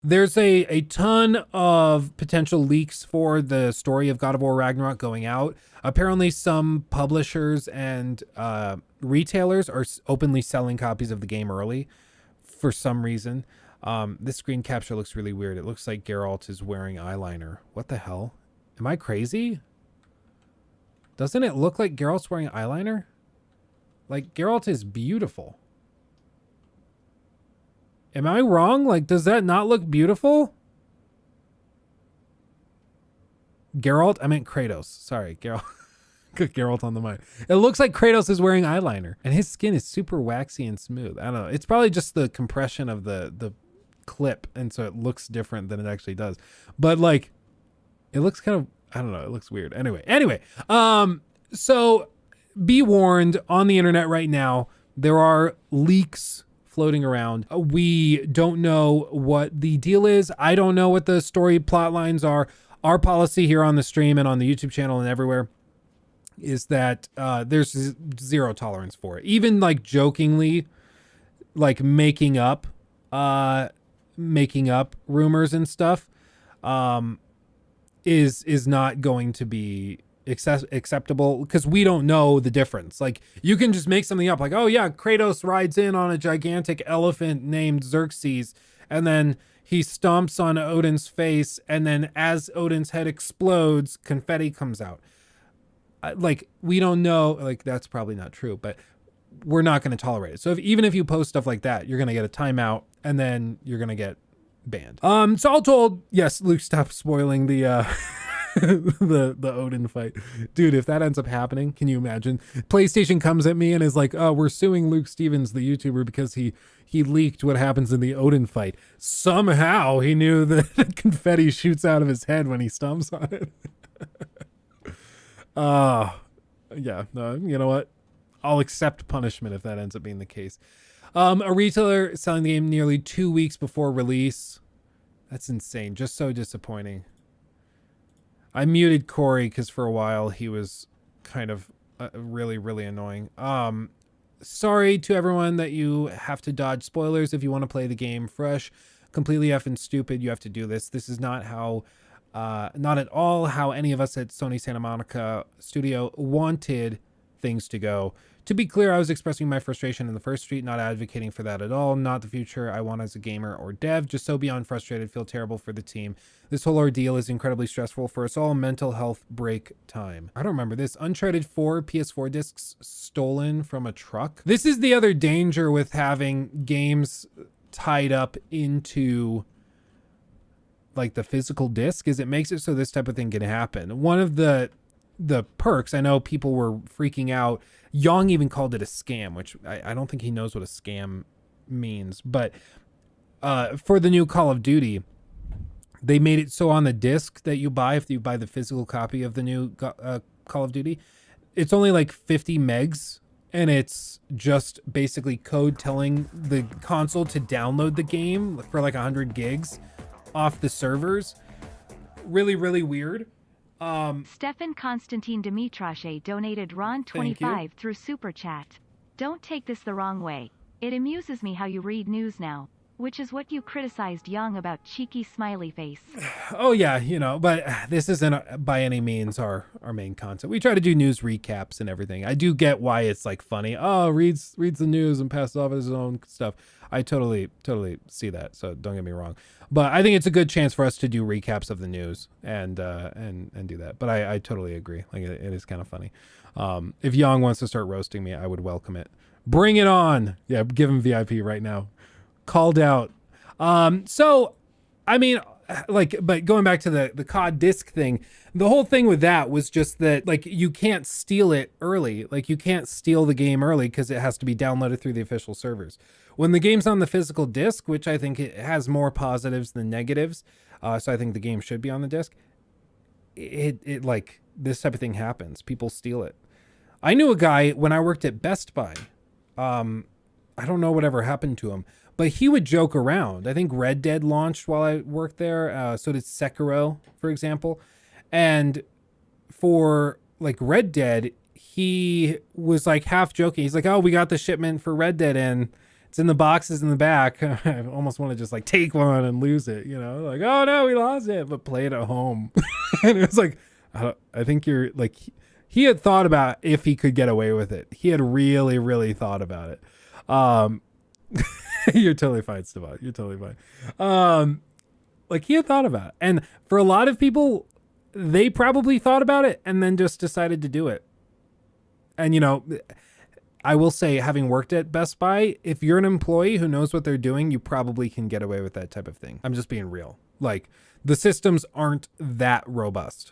There's a ton of potential leaks for the story of God of War Ragnarok going out. Apparently, some publishers and retailers are openly selling copies of the game early for some reason. This screen capture looks really weird. It looks like Geralt is wearing eyeliner. What the hell? Am I crazy? Doesn't it look like Geralt's wearing eyeliner? Like, Geralt is beautiful. Am I wrong? Like, does that not look beautiful? Geralt? I meant Kratos. Sorry, Geralt. Got Geralt on the mind. It looks like Kratos is wearing eyeliner. And his skin is super waxy and smooth. I don't know. It's probably just the compression of the clip. And so it looks different than it actually does. But, like, it looks kind of, I don't know. It looks weird. Anyway. So be warned, on the internet right now, there are leaks floating around. We don't know what the deal is. I don't know what the story plot lines are. Our policy here on the stream and on the YouTube channel and everywhere is that there's zero tolerance for it. Even like jokingly, like making up rumors and stuff is not going to be acceptable, because we don't know the difference. Like, you can just make something up, like, oh yeah, Kratos rides in on a gigantic elephant named Xerxes, and then he stomps on Odin's face, and then as Odin's head explodes, confetti comes out. Like, we don't know. Like, that's probably not true, but we're not going to tolerate it. So even if you post stuff like that, you're going to get a timeout, and then you're going to get banned. So all told, yes, Luke, stop spoiling the the Odin fight. Dude, if that ends up happening, can you imagine? PlayStation comes at me and is like, oh, we're suing Luke Stevens, the YouTuber, because he leaked what happens in the Odin fight. Somehow he knew that confetti shoots out of his head when he stomps on it. Yeah, no, you know what? I'll accept punishment if that ends up being the case. A retailer selling the game nearly 2 weeks before release. That's insane. Just so disappointing. I muted Corey because for a while he was kind of really, really annoying. Sorry to everyone that you have to dodge spoilers if you want to play the game fresh. Completely effing stupid. You have to do this. This is not how, not at all how any of us at Sony Santa Monica Studio wanted things to go. To be clear, I was expressing my frustration in the first tweet, not advocating for that at all. Not the future I want as a gamer or dev. Just so beyond frustrated, feel terrible for the team. This whole ordeal is incredibly stressful for us all. Mental health break time. I don't remember this. Uncharted 4 PS4 discs stolen from a truck. This is the other danger with having games tied up into like the physical disc, is it makes it so this type of thing can happen. One of the perks, I know people were freaking out. Young even called it a scam, which I don't think he knows what a scam means. But for the new Call of Duty, they made it so on the disc that you buy, if you buy the physical copy of the new Call of Duty, it's only like 50 megs. And it's just basically code telling the console to download the game for like 100 gigs off the servers. Really, really weird. Stefan Konstantin Dimitrashe donated RON 25 through Super Chat. Don't take this the wrong way. It amuses me how you read news now, which is what you criticized Young about, cheeky smiley face. Oh yeah, you know, but this isn't by any means our main content. We try to do news recaps and everything. I do get why it's like funny. Oh, reads the news and passes off his own stuff. I totally see that. So don't get me wrong. But I think it's a good chance for us to do recaps of the news and do that. But I totally agree. Like it is kind of funny. If Young wants to start roasting me, I would welcome it. Bring it on. Yeah, give him VIP right now. Called out. So I mean, like, but going back to the COD disc thing, the whole thing with that was just that, like, you can't steal it early. Like, you can't steal the game early because it has to be downloaded through the official servers. When the game's on the physical disc, which I think it has more positives than negatives, so I think the game should be on the disc, it like, this type of thing happens. People steal it. I knew a guy when I worked at Best Buy. I don't know whatever happened to him, but he would joke around. I think Red Dead launched while I worked there. So did Sekiro, for example. And for like Red Dead, he was like half joking. He's like, oh, we got the shipment for Red Dead in. It's in the boxes in the back. I almost want to just like take one and lose it, you know, like, oh no, we lost it, but play it at home. And it was like, I think you're like, he had thought about if he could get away with it. He had really, really thought about it. You're totally fine, Stefan. You're totally fine. Like he had thought about it. And for a lot of people, they probably thought about it and then just decided to do it. And, you know, I will say, having worked at Best Buy, if you're an employee who knows what they're doing, you probably can get away with that type of thing. I'm just being real. Like, the systems aren't that robust.